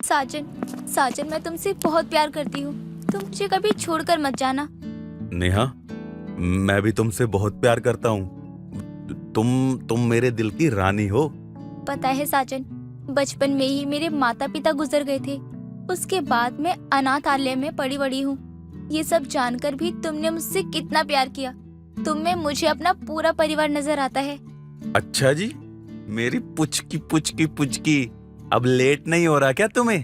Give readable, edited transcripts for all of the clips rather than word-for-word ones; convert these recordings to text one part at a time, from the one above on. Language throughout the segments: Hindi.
साजन, साजन मैं तुमसे बहुत प्यार करती हूँ। तुम मुझे कभी छोड़कर मत जाना। नेहा, मैं भी तुमसे बहुत प्यार करता हूँ। तुम मेरे दिल की रानी हो। पता है साजन, बचपन में ही मेरे माता पिता गुजर गए थे। उसके बाद मैं अनाथालय में पड़ी बड़ी हूँ। ये सब जानकर भी तुमने मुझसे कितना प्यार किया। तुम में मुझे अपना पूरा परिवार नजर आता है। अच्छा जी, मेरी पुचकी पुचकी पुचकी, अब लेट नहीं हो रहा क्या तुम्हें?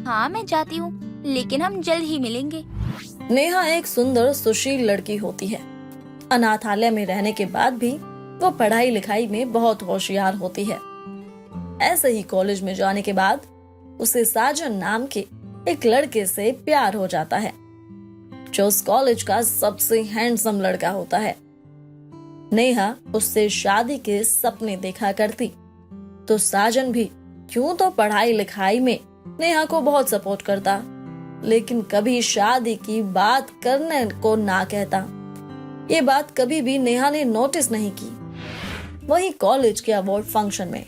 हाँ मैं जाती हूँ, लेकिन हम जल्द ही मिलेंगे। नेहा एक सुंदर सुशील लड़की होती है। अनाथालय में रहने के बाद भी वो पढ़ाई लिखाई में बहुत होशियार होती है। ऐसे ही कॉलेज में जाने के बाद उसे साजन नाम के एक लड़के से प्यार हो जाता है, जो उस कॉलेज का सबसे हैंडसम लड़का होता है। नेहा उससे शादी के सपने देखा करती, तो साजन भी यूं तो पढ़ाई लिखाई में नेहा को बहुत सपोर्ट करता, लेकिन कभी शादी की बात करने को ना कहता। ये बात कभी भी नेहा ने नोटिस नहीं की। वही कॉलेज के अवार्ड फंक्शन में,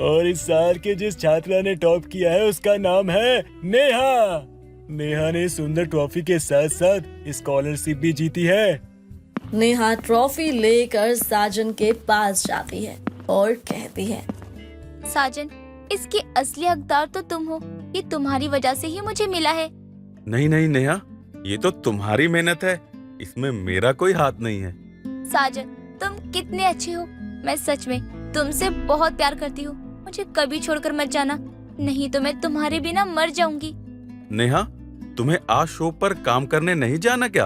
और इस साल के जिस छात्रा ने टॉप किया है उसका नाम है नेहा। नेहा ने सुंदर ट्रॉफी के साथ साथ स्कॉलरशिप भी जीती है। नेहा ट्रॉफी लेकर साजन के पास जाती है और कहती है, साजन, इसके असली हकदार तो तुम हो। ये तुम्हारी वजह से ही मुझे मिला है। नहीं नहीं नेहा, ये तो तुम्हारी मेहनत है, इसमें मेरा कोई हाथ नहीं है। साजन, तुम कितने अच्छे हो। मैं सच में तुमसे बहुत प्यार करती हूँ। मुझे कभी छोड़कर मत जाना, नहीं तो मैं तुम्हारे बिना मर जाऊंगी। नेहा, तुम्हें आज शो पर काम करने नहीं जाना क्या?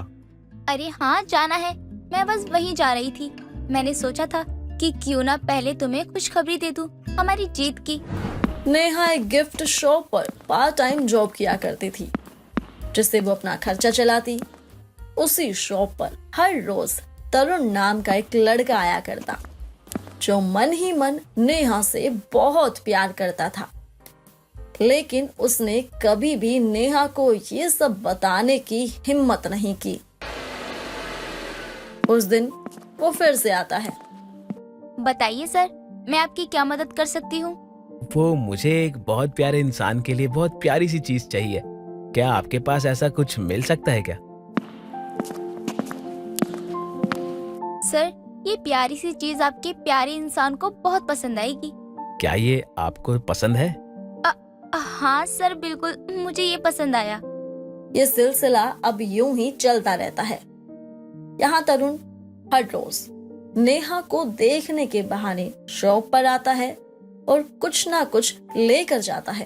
अरे हाँ जाना है, मैं बस वहीं जा रही थी। मैंने सोचा था कि क्यों ना पहले तुम्हें खुशखबरी दे दूं हमारी जीत की। नेहा एक गिफ्ट शॉप पर पार्ट टाइम जॉब किया करती थी, जिससे वो अपना खर्चा चलाती। उसी शॉप पर हर रोज तरुण नाम का एक लड़का आया करता, जो मन ही मन नेहा से बहुत प्यार करता था, लेकिन उसने कभी भी नेहा को ये सब बताने की हिम्मत नहीं की। उस दिन वो फिर से आता है। बताइए सर, मैं आपकी क्या मदद कर सकती हूँ? वो मुझे एक बहुत प्यारे इंसान के लिए बहुत प्यारी सी चीज चाहिए। क्या आपके पास ऐसा कुछ मिल सकता है क्या? सर, ये प्यारी सी चीज आपके प्यारे इंसान को बहुत पसंद आएगी। क्या ये आपको पसंद है? हाँ सर, बिल्कुल मुझे ये पसंद आया। ये सिलसिला अब यूं ही चलता रहता है। यहाँ तरुण हर रोज नेहा को देखने के बहाने शॉप पर आता है और कुछ ना कुछ लेकर जाता है।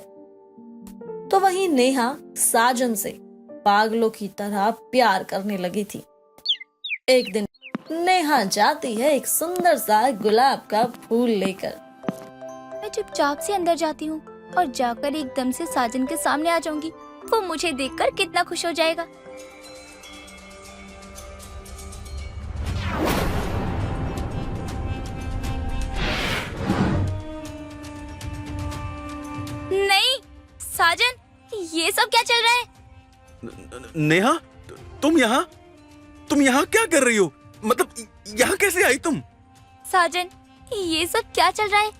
तो वहीं नेहा साजन से पागलों की तरह प्यार करने लगी थी। एक दिन नेहा जाती है एक सुंदर सा गुलाब का फूल लेकर। मैं चुपचाप से अंदर जाती हूँ और जाकर एकदम से साजन के सामने आ जाऊंगी। वो मुझे देखकर कितना खुश हो जाएगा। नहीं साजन, ये सब क्या चल रहा है? नेहा, तुम यहाँ क्या कर रही हो? मतलब यहाँ कैसे आई तुम? साजन, ये सब क्या चल रहा है?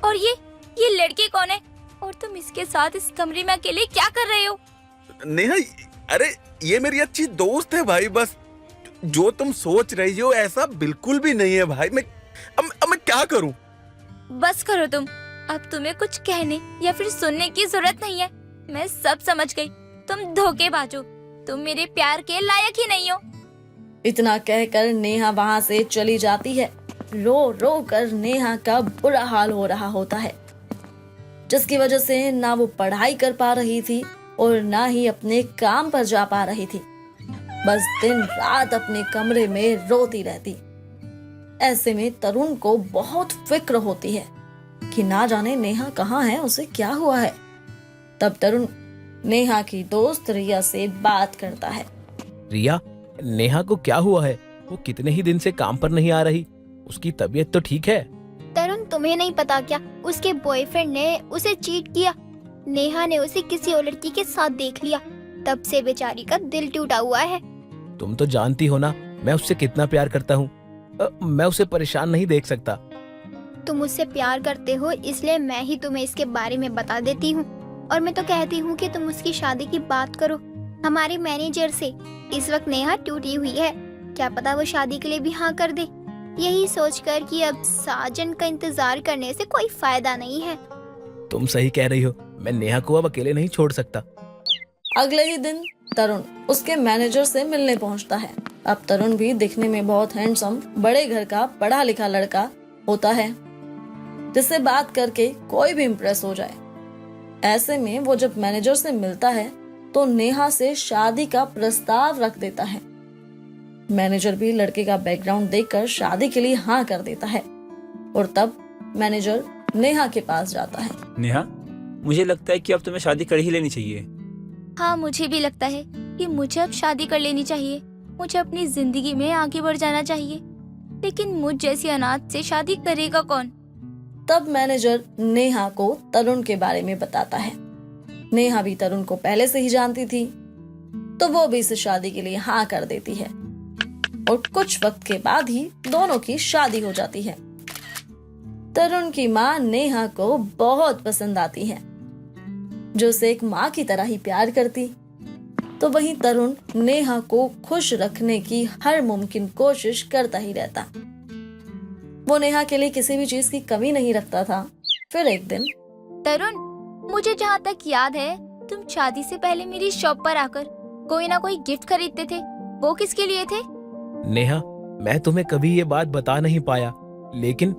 और ये लड़की कौन है? और तुम इसके साथ इस कमरे में अकेले क्या कर रहे हो? नेहा, अरे ये मेरी अच्छी दोस्त है भाई। बस जो तुम सोच रही हो ऐसा बिल्कुल भी नहीं है भाई। अब मैं क्या करूं? बस करो तुम। अब तुम्हें कुछ कहने या फिर सुनने की जरूरत नहीं है। मैं सब समझ गई। तुम धोखेबाज हो। तुम मेरे प्यार के लायक ही नहीं हो। इतना कहकर नेहा वहाँ से चली जाती है। रो रो कर नेहा का बुरा हाल हो रहा होता है, जिसकी वजह से ना वो पढ़ाई कर पा रही थी और ना ही अपने काम पर जा पा रही थी। बस दिन रात अपने कमरे में रोती रहती। ऐसे में तरुण को बहुत फिक्र होती है कि ना जाने नेहा कहाँ है, उसे क्या हुआ है। तब तरुण नेहा की दोस्त रिया से बात करता है। रिया, नेहा को क्या हुआ है? वो कितने ही दिन से काम पर नहीं आ रही। उसकी तबीयत तो ठीक है? तरुण, तुम्हें नहीं पता क्या? उसके बॉयफ्रेंड ने उसे चीट किया। नेहा ने उसे किसी और लड़की के साथ देख लिया। तब से बेचारी का दिल टूटा हुआ है। तुम तो जानती हो ना मैं उससे कितना प्यार करता हूँ। मैं उसे परेशान नहीं देख सकता। तुम उससे प्यार करते हो, इसलिए मैं ही तुम्हें इसके बारे में बता देती हूँ। और मैं तो कहती हूँ कि तुम उसकी शादी की बात करो हमारे मैनेजर से। इस वक्त नेहा टूटी हुई है, क्या पता वो शादी के लिए भी हाँ कर दे। यही सोचकर कि अब साजन का इंतजार करने से कोई फायदा नहीं है। तुम सही कह रही हो, मैं नेहा को अब अकेले नहीं छोड़ सकता। अगले ही दिन तरुण उसके मैनेजर से मिलने पहुंचता है। अब तरुण भी दिखने में बहुत हैंडसम, बड़े घर का पढ़ा लिखा लड़का होता है जिससे बात करके कोई भी इम्प्रेस हो जाए। ऐसे में वो जब मैनेजर से मिलता है तो नेहा से शादी का प्रस्ताव रख देता है। मैनेजर भी लड़के का बैकग्राउंड देखकर शादी के लिए हाँ कर देता है और तब मैनेजर नेहा के पास जाता है। नेहा, मुझे लगता है कि अब तुम्हें शादी कर ही लेनी चाहिए। हाँ, मुझे भी लगता है कि मुझे अब शादी कर लेनी चाहिए। मुझे अपनी जिंदगी में आगे बढ़ जाना चाहिए, लेकिन मुझ जैसी अनाथ से शादी करेगा कौन? तब मैनेजर नेहा को तरुण के बारे में बताता है। नेहा भी तरुण को पहले से ही जानती थी, तो वो भी इस शादी के लिए हाँ कर देती है और कुछ वक्त के बाद ही दोनों की शादी हो जाती है। तरुण की माँ नेहा को बहुत पसंद आती है, जो उसे एक माँ की तरह ही प्यार करती। तो वहीं तरुण नेहा को खुश रखने की हर मुमकिन कोशिश करता ही रहता। वो नेहा के लिए किसी भी चीज की कमी नहीं रखता था। फिर एक दिन, तरुण, मुझे जहाँ तक याद है तुम शादी से पहले मेरी शॉप पर आकर कोई ना कोई गिफ्ट खरीदते थे। वो किसके लिए थे? नेहा, मैं तुम्हें कभी ये बात बता नहीं पाया, लेकिन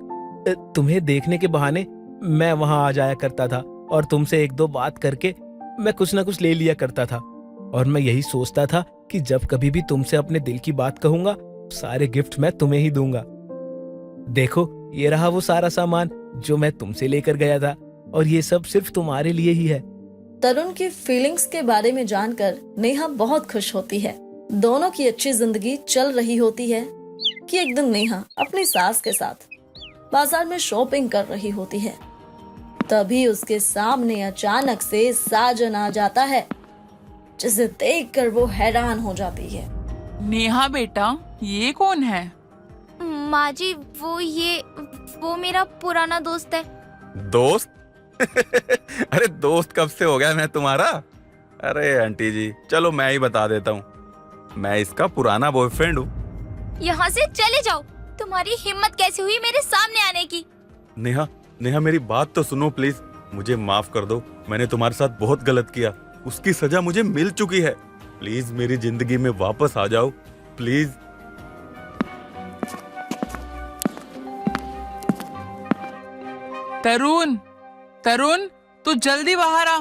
तुम्हें देखने के बहाने मैं वहां आ जाया करता था और तुमसे एक दो बात करके मैं कुछ ना कुछ ले लिया करता था। और मैं यही सोचता था कि जब कभी भी तुमसे अपने दिल की बात कहूंगा, सारे गिफ्ट मैं तुम्हें ही दूंगा। देखो, ये रहा वो सारा सामान जो मैं तुमसे लेकर गया था, और ये सब सिर्फ तुम्हारे लिए ही है। तरुण की फीलिंग्स के बारे में जानकर नेहा बहुत खुश होती है। दोनों की अच्छी जिंदगी चल रही होती है कि एक दिन नेहा अपनी सास के साथ बाजार में शॉपिंग कर रही होती है। तभी उसके सामने अचानक से साजन आ जाता है, जिसे देखकर वो हैरान हो जाती है। नेहा बेटा, ये कौन है? माँ जी, वो मेरा पुराना दोस्त है। दोस्त? अरे दोस्त कब से हो गया मैं तुम्हारा? अरे आंटी जी, चलो मैं ही बता देता हूँ, मैं इसका पुराना बॉयफ्रेंड हूँ। यहाँ से चले जाओ। तुम्हारी हिम्मत कैसे हुई मेरे सामने आने की? नेहा, नेहा मेरी बात तो सुनो प्लीज। मुझे माफ कर दो, मैंने तुम्हारे साथ बहुत गलत किया। उसकी सजा मुझे मिल चुकी है। प्लीज मेरी जिंदगी में वापस आ जाओ, प्लीज। तरुण, तरुण, तू जल्दी बाहर आ।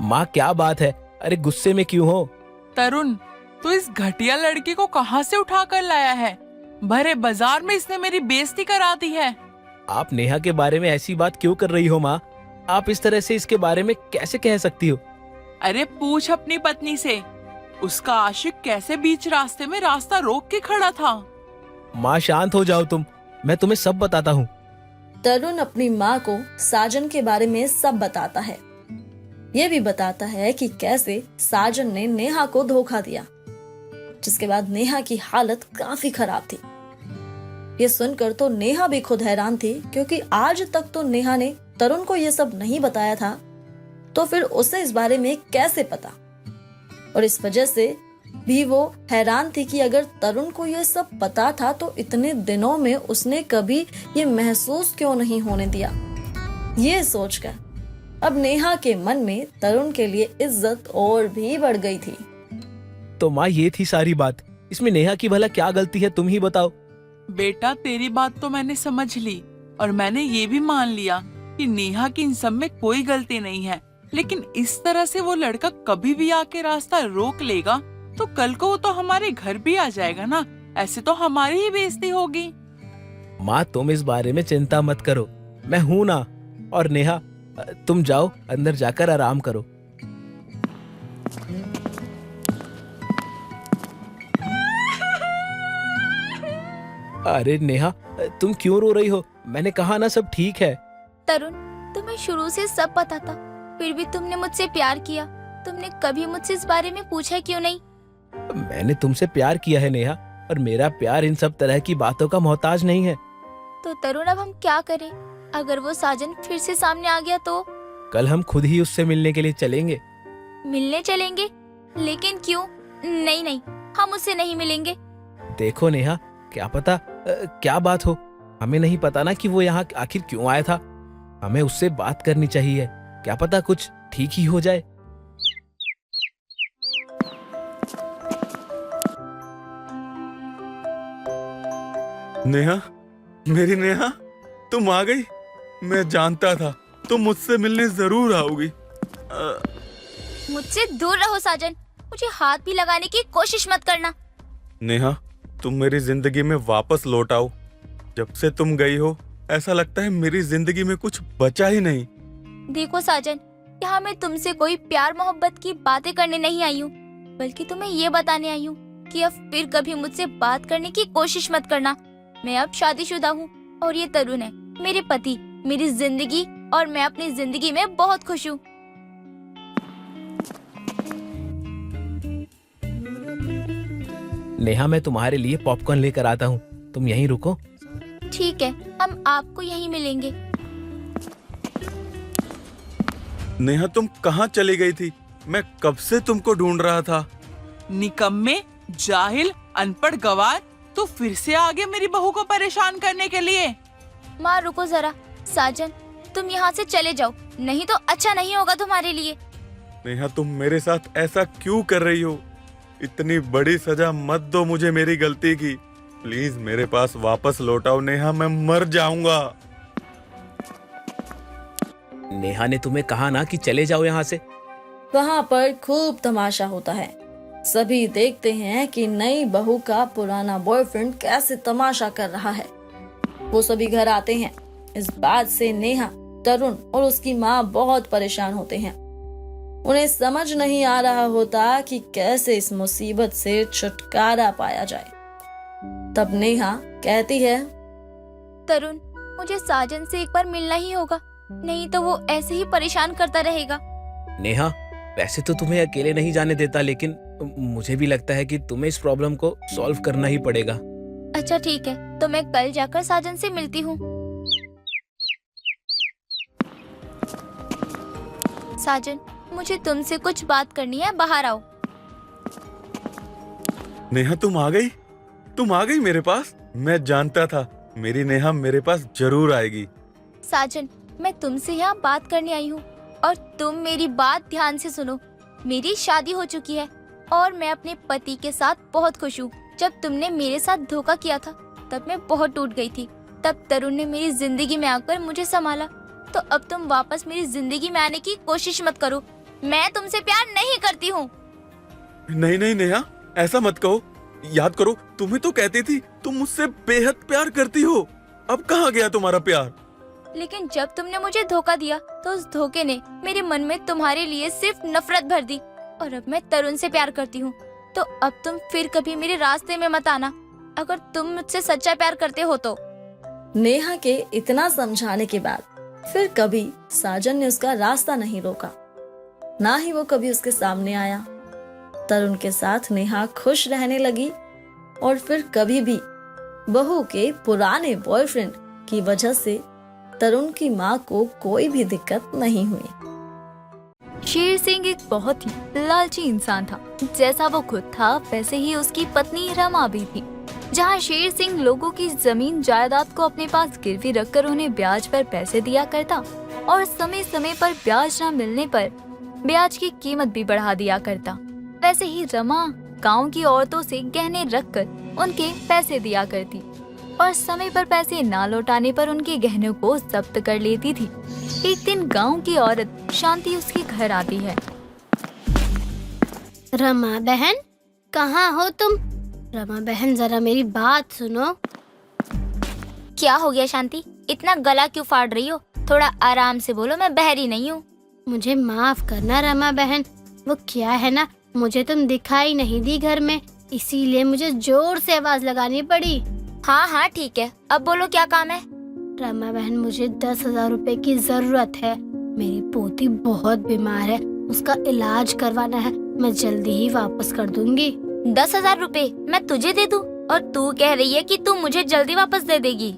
माँ, क्या बात है? अरे गुस्से में क्यों हो? तरुण, तू इस घटिया लड़की को कहाँ से उठा कर लाया है? भरे बाजार में इसने मेरी बेइज्जती करा दी है। आप नेहा के बारे में ऐसी बात क्यों कर रही हो माँ? आप इस तरह से इसके बारे में कैसे कह सकती हो? अरे पूछ अपनी पत्नी से, उसका आशिक कैसे बीच रास्ते में रास्ता रोक के खड़ा था। माँ, शांत हो जाओ तुम, मैं तुम्हें सब बताता हूँ। तरुण अपनी माँ को साजन के बारे में सब बताता है। ये भी बताता है कि कैसे साजन ने नेहा को धोखा दिया, जिसके बाद नेहा की हालत काफी खराब थी। ये सुनकर तो नेहा भी खुद हैरान थी, क्योंकि आज तक तो नेहा ने तरुण को ये सब नहीं बताया था, तो फिर उसे इस बारे में कैसे पता। और इस वजह से भी वो हैरान थी कि अगर तरुण को ये सब पता था तो इतने दिनों में उसने कभी ये महसूस क्यों नहीं होने दिया। ये सोचकर अब नेहा के मन में तरुण के लिए इज्जत और भी बढ़ गई थी। तो माँ, ये थी सारी बात। इसमें नेहा की भला क्या गलती है, तुम ही बताओ। बेटा, तेरी बात तो मैंने समझ ली और मैंने ये भी मान लिया कि नेहा की इन सब में कोई गलती नहीं है, लेकिन इस तरह से वो लड़का कभी भी आके रास्ता रोक लेगा तो कल को वो तो हमारे घर भी आ जाएगा ना। ऐसे तो हमारी ही बेइज्जती होगी। माँ, तुम इस बारे में चिंता मत करो, मैं हूं ना। और नेहा, तुम जाओ अंदर जाकर आराम करो। अरे नेहा, तुम क्यों रो रही हो? मैंने कहा ना सब ठीक है। तरुण, तुम्हें शुरू से सब पता था, फिर भी तुमने मुझसे प्यार किया। तुमने कभी मुझसे इस बारे में पूछा क्यों नहीं? मैंने तुमसे प्यार किया है नेहा, और मेरा प्यार इन सब तरह की बातों का मोहताज नहीं है। तो तरुण, अब हम क्या करें? अगर वो साजन फिर से सामने आ गया तो? कल हम खुद ही उससे मिलने के लिए चलेंगे। मिलने चलेंगे? लेकिन क्यों? नहीं नहीं, हम उससे नहीं मिलेंगे। देखो नेहा, क्या पता क्या बात हो। हमें नहीं पता ना कि वो यहाँ आखिर क्यों आया था। हमें उससे बात करनी चाहिए, क्या पता कुछ ठीक ही हो जाए। नेहा, मेरी नेहा, तुम आ गई। मैं जानता था तुम मुझसे मिलने जरूर आओगी। मुझसे दूर रहो साजन, मुझे हाथ भी लगाने की कोशिश मत करना। नेहा, तुम मेरी जिंदगी में वापस लौट आओ। जब से तुम गई हो ऐसा लगता है मेरी जिंदगी में कुछ बचा ही नहीं। देखो साजन, यहाँ मैं तुमसे कोई प्यार मोहब्बत की बातें करने नहीं आई हूँ, बल्कि तुम्हें ये बताने आई हूँ कि अब फिर कभी मुझसे बात करने की कोशिश मत करना। मैं अब शादीशुदा हूँ और ये तरुण है मेरे पति, मेरी जिंदगी, और मैं अपनी जिंदगी में बहुत खुश हूँ। नेहा, मैं तुम्हारे लिए पॉपकॉर्न लेकर आता हूँ, तुम यहीं रुको। ठीक है, हम आपको यहीं मिलेंगे। नेहा, तुम कहाँ चली गई थी? मैं कब से तुमको ढूंढ रहा था। निकम्मे, जाहिल, अनपढ़ गवार, तो फिर से आ गए मेरी बहू को परेशान करने के लिए। माँ रुको जरा, साजन तुम यहाँ से चले जाओ, नहीं तो अच्छा नहीं होगा तुम्हारे लिए। नेहा, तुम मेरे साथ ऐसा क्यों कर रही हो? इतनी बड़ी सजा मत दो मुझे मेरी गलती की। प्लीज मेरे पास वापस लौटाओ नेहा, मैं मर जाऊंगा। नेहा ने तुम्हें कहा ना कि चले जाओ यहाँ से। वहाँ पर खूब तमाशा होता है। सभी देखते हैं कि नई बहू का पुराना बॉयफ्रेंड कैसे तमाशा कर रहा है। वो सभी घर आते हैं। इस बात से नेहा, तरुण और उसकी माँ बहुत परेशान होते हैं। उन्हें समझ नहीं आ रहा होता कि कैसे इस मुसीबत से छुटकारा पाया जाए। तब नेहा कहती है, तरुण, मुझे साजन से एक बार मिलना ही होगा, नहीं तो वो ऐसे ही परेशान करता रहेगा। नेहा, वैसे तो तुम्हें अकेले नहीं जाने देता, लेकिन मुझे भी लगता है कि तुम्हें इस प्रॉब्लम को सॉल्व करना ही पड़ेगा। अच्छा ठीक है, तो मैं कल जाकर साजन से मिलती हूँ। साजन, मुझे तुमसे कुछ बात करनी है, बाहर आओ। नेहा, तुम आ गई? तुम आ गई मेरे पास? मैं जानता था मेरी नेहा मेरे पास जरूर आएगी। साजन, मैं तुमसे यहाँ बात करने आई हूँ और तुम मेरी बात ध्यान से सुनो। मेरी शादी हो चुकी है और मैं अपने पति के साथ बहुत खुश हूँ। जब तुमने मेरे साथ धोखा किया था तब मैं बहुत टूट गई थी। तब तरुण ने मेरी जिंदगी में आकर मुझे संभाला। तो अब तुम वापस मेरी जिंदगी में आने की कोशिश मत करो। मैं तुमसे प्यार नहीं करती हूँ। नहीं नहीं नेहा, ऐसा मत कहो। याद करो, तुम्हें तो कहती थी तुम मुझसे बेहद प्यार करती हो। अब कहाँ गया तुम्हारा प्यार? लेकिन जब तुमने मुझे धोखा दिया तो उस धोखे ने मेरे मन में तुम्हारे लिए सिर्फ नफरत भर दी। और अब मैं तरुण से प्यार करती हूँ। तो अब तुम फिर कभी मेरे रास्ते में मत आना, अगर तुम मुझसे सच्चा प्यार करते हो तो। नेहा के इतना समझाने के बाद फिर कभी साजन ने उसका रास्ता नहीं रोका, ना ही वो कभी उसके सामने आया। तरुण के साथ नेहा खुश रहने लगी और फिर कभी भी बहू के पुराने बॉयफ्रेंड की वजह से तरुण की माँ को कोई भी दिक्कत नहीं हुई। शेर सिंह एक बहुत ही लालची इंसान था। जैसा वो खुद था वैसे ही उसकी पत्नी रमा भी थी। जहाँ शेर सिंह लोगों की जमीन जायदाद को अपने पास गिरवी रखकर उन्हें ब्याज पर पैसे दिया करता और समय समय पर ब्याज न मिलने पर ब्याज की कीमत भी बढ़ा दिया करता, वैसे ही रमा गांव की औरतों से गहने रखकर उनके पैसे दिया करती और समय पर पैसे ना लौटाने पर उनके गहनों को जब्त कर लेती थी। एक दिन गांव की औरत शांति उसके घर आती है। रमा बहन, कहाँ हो तुम? रमा बहन, जरा मेरी बात सुनो। क्या हो गया शांति, इतना गला क्यों फाड़ रही हो? थोड़ा आराम से बोलो, मैं बहरी नहीं हूँ। मुझे माफ करना रमा बहन, वो क्या है ना, मुझे तुम दिखाई नहीं दी घर में, इसीलिए मुझे जोर से आवाज लगानी पड़ी। हाँ हाँ ठीक है, अब बोलो क्या काम है? रमा बहन, मुझे 10,000 रुपए की जरूरत है। मेरी पोती बहुत बीमार है, उसका इलाज करवाना है। मैं जल्दी ही वापस कर दूंगी। 10,000 रुपए मैं तुझे दे दूं और तू कह रही है कि तू मुझे जल्दी वापस दे देगी?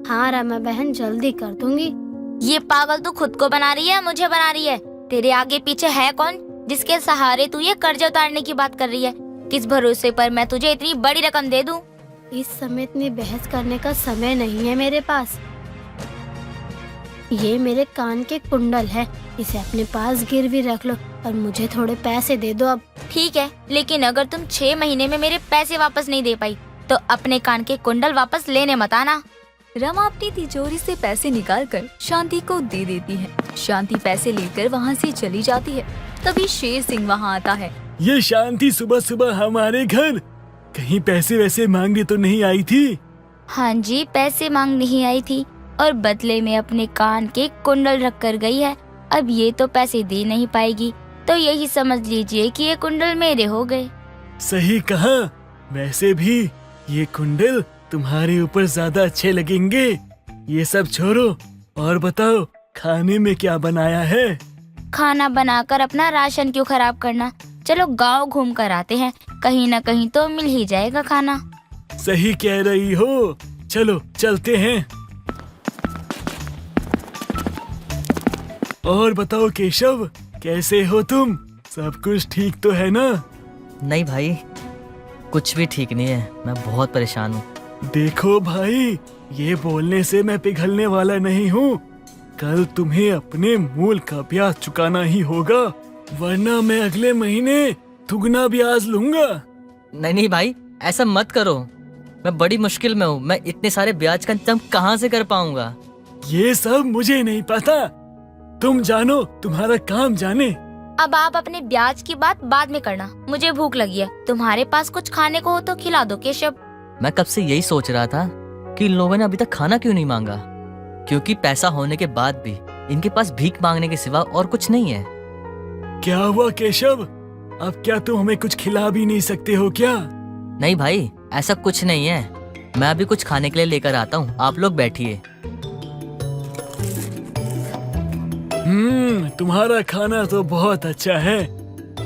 हाँ रमा बहन, जल्दी कर दूंगी। ये पागल तू खुद को बना रही है, मुझे बना रही है? तेरे आगे पीछे है कौन जिसके सहारे तू ये कर्ज उतारने की बात कर रही है? किस भरोसे पर मैं तुझे इतनी बड़ी रकम दे दूं? इस समय इतनी बहस करने का समय नहीं है मेरे पास। ये मेरे कान के कुंडल है, इसे अपने पास गिरवी रख लो और मुझे थोड़े पैसे दे दो अब। ठीक है, लेकिन अगर तुम 6 महीने में मेरे पैसे वापस नहीं दे पाई तो अपने कान के कुंडल वापस लेने मत आना। रमा अपनी तिजोरी से पैसे निकालकर शांति को दे देती है। शांति पैसे लेकर वहाँ से चली जाती है। तभी शेर सिंह वहाँ आता है। ये शांति सुबह सुबह हमारे घर कहीं पैसे वैसे मांगने तो नहीं आई थी? हाँ जी, पैसे मांग नहीं आई थी और बदले में अपने कान के कुंडल रख कर गई है। अब ये तो पैसे दे नहीं पाएगी, तो यही समझ लीजिए कि ये कुंडल मेरे हो गए। सही कहा। वैसे भी ये कुंडल तुम्हारे ऊपर ज्यादा अच्छे लगेंगे। ये सब छोड़ो और बताओ खाने में क्या बनाया है? खाना बनाकर अपना राशन क्यों खराब करना? चलो गांव घूम कर आते हैं, कहीं न कहीं तो मिल ही जाएगा खाना। सही कह रही हो, चलो चलते हैं। और बताओ केशव, कैसे हो तुम? सब कुछ ठीक तो है ना? नहीं भाई, कुछ भी ठीक नहीं है। मैं बहुत परेशान हूँ। देखो भाई, ये बोलने से मैं पिघलने वाला नहीं हूँ। कल तुम्हें अपने मूल का ब्याज चुकाना ही होगा, वरना मैं अगले महीने दुगना ब्याज लूंगा। नहीं नहीं भाई, ऐसा मत करो। मैं बड़ी मुश्किल में हूँ। मैं इतने सारे ब्याज का इंतजाम कहाँ से कर पाऊंगा? ये सब मुझे नहीं पता, तुम जानो, तुम्हारा काम जाने। अब आप अपने ब्याज की बात बाद में करना, मुझे भूख लगी है। तुम्हारे पास कुछ खाने को हो तो खिला दो केशव। मैं कब से यही सोच रहा था कि इन लोगों ने अभी तक खाना क्यों नहीं मांगा, क्योंकि पैसा होने के बाद भी इनके पास भीख मांगने के सिवा और कुछ नहीं है। क्या हुआ केशव? अब क्या तुम हमें कुछ खिला भी नहीं सकते हो क्या? नहीं भाई, ऐसा कुछ नहीं है। मैं अभी कुछ खाने के लिए लेकर आता हूँ, आप लोग बैठिए। तुम्हारा खाना तो बहुत अच्छा है।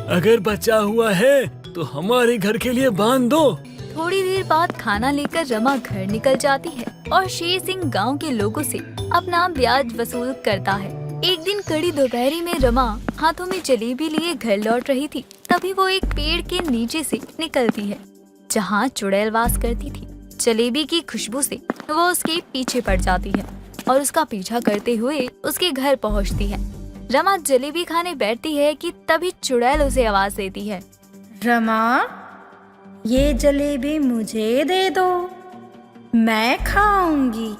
अगर बचा हुआ है तो हमारे घर के लिए बांध दो। थोड़ी देर बाद खाना लेकर रमा घर निकल जाती है और शेर सिंह गांव के लोगों से अपना ब्याज वसूल करता है। एक दिन कड़ी दोपहरी में रमा हाथों में जलेबी लिए घर लौट रही थी। तभी वो एक पेड़ के नीचे से निकलती है जहाँ चुड़ैल वास करती थी। जलेबी की खुशबू से वो उसके पीछे पड़ जाती है और उसका पीछा करते हुए उसके घर पहुँचती है। रमा जलेबी खाने बैठती है कि तभी चुड़ैल उसे आवाज देती है। रमा, ये जलेबी मुझे दे दो, मैं खाऊंगी।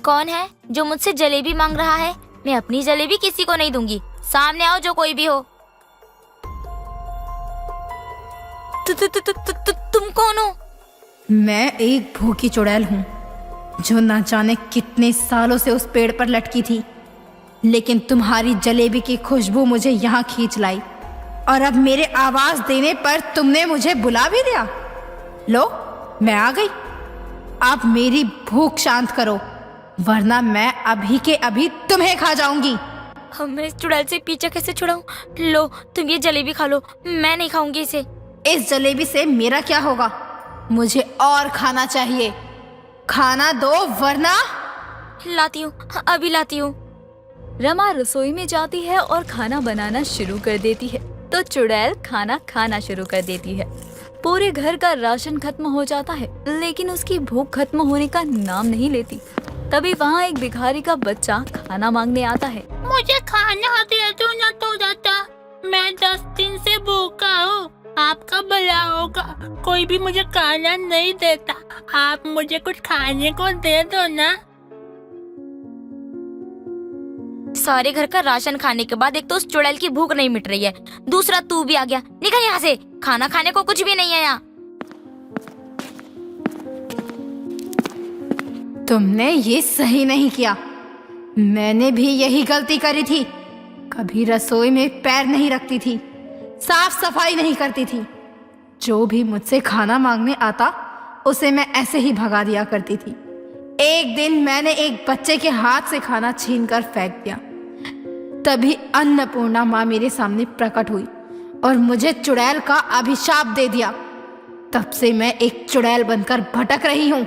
कौन है जो मुझसे जलेबी मांग रहा है? मैं अपनी जलेबी किसी को नहीं दूंगी। सामने आओ जो कोई भी हो। तुम कौन हो? मैं एक भूखी चुड़ैल हूँ जो न जाने कितने सालों से उस पेड़ पर लटकी थी, लेकिन तुम्हारी जलेबी की खुशबू मुझे यहाँ खींच लाई और अब मेरे आवाज देने पर तुमने मुझे बुला भी दिया। लो, मैं आ गई। अब मेरी भूख शांत करो, वरना मैं अभी के अभी तुम्हें खा जाऊंगी। मैं इस चुड़ैल से पीछा कैसे छुड़ाऊं? लो, तुम ये जलेबी खा लो, मैं नहीं खाऊंगी इसे। इस जलेबी से मेरा क्या होगा? मुझे और खाना चाहिए। खाना दो वरना। लाती हूँ, अभी लाती हूँ। रमा रसोई में जाती है और खाना बनाना शुरू कर देती है तो चुड़ैल खाना खाना शुरू कर देती है। पूरे घर का राशन खत्म हो जाता है, लेकिन उसकी भूख खत्म होने का नाम नहीं लेती। तभी वहाँ एक भिखारी का बच्चा खाना मांगने आता है। मुझे खाना दे दो ना तो दादा, मैं 10 दिन से भूखा हूँ। आपका भला होगा, कोई भी मुझे खाना नहीं देता। आप मुझे कुछ खाने को दे दो ना। सारे घर का राशन खाने के बाद एक तो उस चुड़ैल की भूख नहीं मिट रही है, दूसरा तू भी आ गया। निकल यहाँ से, खाना खाने को कुछ भी नहीं है यहाँ। तुमने ये सही नहीं किया। मैंने भी यही गलती करी थी। कभी रसोई में पैर नहीं रखती थी, साफ सफाई नहीं करती थी। जो भी मुझसे खाना मांगने आता उसे मैं ऐसे ही भगा दिया करती थी। एक दिन मैंने एक बच्चे के हाथ से खाना छीनकर फेंक दिया। तभी अन्नपूर्णा माँ मेरे सामने प्रकट हुई और मुझे चुड़ैल का अभिशाप दे दिया। तब से मैं एक चुड़ैल बनकर भटक रही हूँ।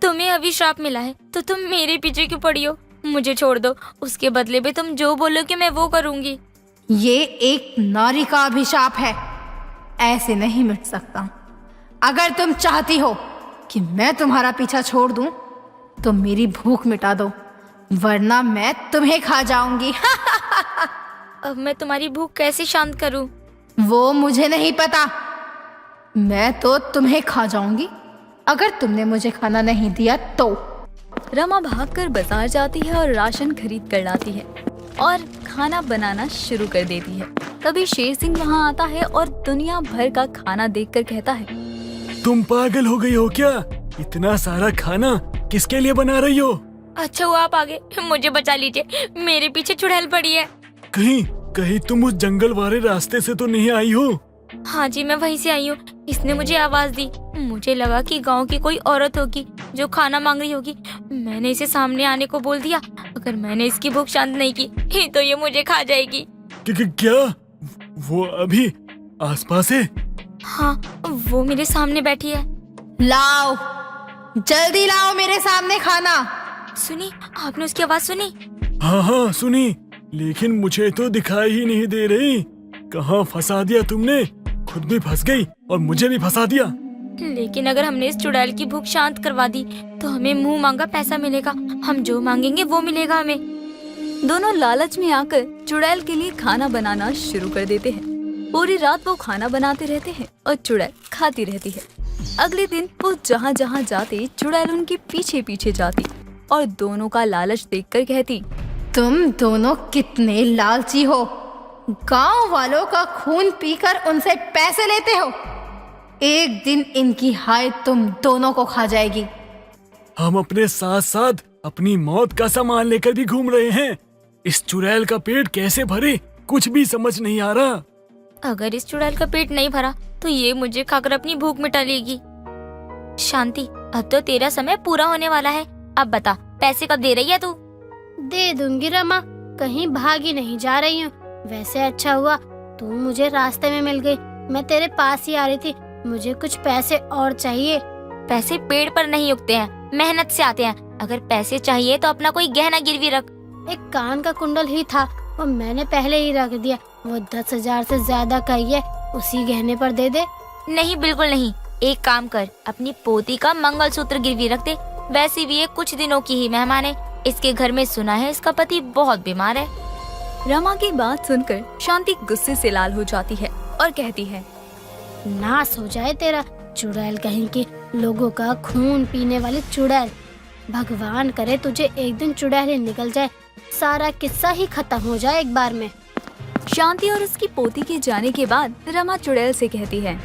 तुम्हें अभिशाप मिला है तो तुम मेरे पीछे क्यों पड़ी हो? मुझे छोड़ दो, उसके बदले में तुम जो बोलोगे मैं वो करूंगी। ये एक नारी का अभिशाप है, ऐसे नहीं मिट सकता। अगर तुम चाहती हो कि मैं तुम्हारा पीछा छोड़ दूं, तो मेरी भूख मिटा दो, वरना मैं तुम्हें खा जाऊंगी। अब मैं तुम्हारी भूख कैसे शांत करूं? वो मुझे नहीं पता, मैं तो तुम्हें खा जाऊंगी अगर तुमने मुझे खाना नहीं दिया तो। रमा भागकर बाजार जाती है और राशन खरीद कर लाती है और खाना बनाना शुरू कर देती है। तभी शेर सिंह वहाँ आता है और दुनिया भर का खाना देखकर कहता है, तुम पागल हो गई हो क्या? इतना सारा खाना किसके लिए बना रही हो? अच्छा हुआ आप आ गए, मुझे बचा लीजिए, मेरे पीछे चुड़ैल पड़ी है। कहीं कहीं तुम उस जंगल वाले रास्ते से तो नहीं आई हो? हाँ जी, मैं वहीं से आई हूँ। इसने मुझे आवाज दी, मुझे लगा कि गांव की कोई औरत होगी जो खाना मांग रही होगी। मैंने इसे सामने आने को बोल दिया। अगर मैंने इसकी भूख शांत नहीं की तो ये मुझे खा जाएगी। क्या वो अभी आसपास है? हाँ, वो मेरे सामने बैठी है। लाओ, जल्दी लाओ मेरे सामने खाना। सुनी आपने उसकी आवाज सुनी? हाँ हाँ सुनी, लेकिन मुझे तो दिखाई ही नहीं दे रही। कहाँ फंसा दिया तुमने? खुद भी फंस गई और मुझे भी फंसा दिया। लेकिन अगर हमने इस चुड़ैल की भूख शांत करवा दी तो हमें मुंह मांगा पैसा मिलेगा। हम जो मांगेंगे वो मिलेगा हमें। दोनों लालच में आकर चुड़ैल के लिए खाना बनाना शुरू कर देते हैं। पूरी रात वो खाना बनाते रहते हैं और चुड़ैल खाती रहती है। अगले दिन वो जहाँ जहाँ जाते चुड़ैल उनके पीछे पीछे जाती और दोनों का लालच देखकर कहती, तुम दोनों कितने लालची हो, गांव वालों का खून पीकर उनसे पैसे लेते हो। एक दिन इनकी हाय तुम दोनों को खा जाएगी। हम अपने साथ साथ अपनी मौत का सामान लेकर भी घूम रहे हैं। इस चुड़ैल का पेट कैसे भरे कुछ भी समझ नहीं आ रहा। अगर इस चुड़ैल का पेट नहीं भरा तो ये मुझे खाकर अपनी भूख मिटा लेगी। शांति, अब तो तेरा समय पूरा होने वाला है। अब बता, पैसे कब दे रही है तू? दे दूंगी रमा, कहीं भागी नहीं जा रही हूँ। वैसे अच्छा हुआ तू मुझे रास्ते में मिल गई, मैं तेरे पास ही आ रही थी। मुझे कुछ पैसे और चाहिए। पैसे पेड़ पर नहीं उगते हैं, मेहनत से आते हैं। अगर पैसे चाहिए तो अपना कोई गहना गिरवी रख। एक कान का कुंडल ही था, वो मैंने पहले ही रख दिया। वो 10,000 से ज्यादा का ही है, उसी गहने पर दे दे। नहीं, बिल्कुल नहीं। एक काम कर, अपनी पोती का मंगलसूत्र गिरवी रख दे। वैसे भी ये कुछ दिनों की ही मेहमान है। इसके घर में सुना है इसका पति बहुत बीमार है। रमा की बात सुनकर शांति गुस्से से लाल हो जाती है और कहती है, नाश हो जाए तेरा, चुड़ैल कहीं के लोगों का खून पीने वाली चुड़ैल। भगवान करे तुझे एक दिन चुड़ैल ही निकल जाए, सारा किस्सा ही खत्म हो जाए एक बार में। शांति और उसकी पोती के जाने के बाद रमा चुड़ैल से कहती है,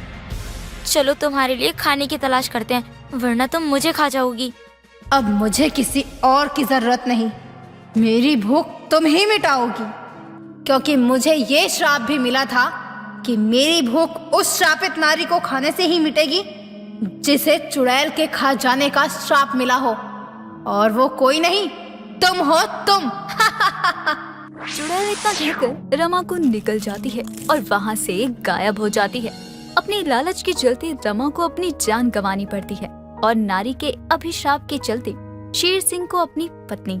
चलो तुम्हारे लिए खाने की तलाश करते हैं, वरना तुम मुझे खा जाओगी। अब मुझे किसी और की जरूरत नहीं, मेरी भूख तुम ही मिटाओगी, क्योंकि मुझे ये श्राप भी मिला था कि मेरी भूख उस श्रापित नारी को खाने से ही मिटेगी जिसे चुड़ैल के खा जाने का श्राप मिला हो, और वो कोई नहीं, तुम हो तुम। चुड़ैल इतना कहकर रमा को निकल जाती है और वहाँ से गायब हो जाती है। अपनी लालच के चलते रमा को अपनी जान गंवानी पड़ती है और नारी के अभिशाप के चलते शेर सिंह को अपनी पत्नी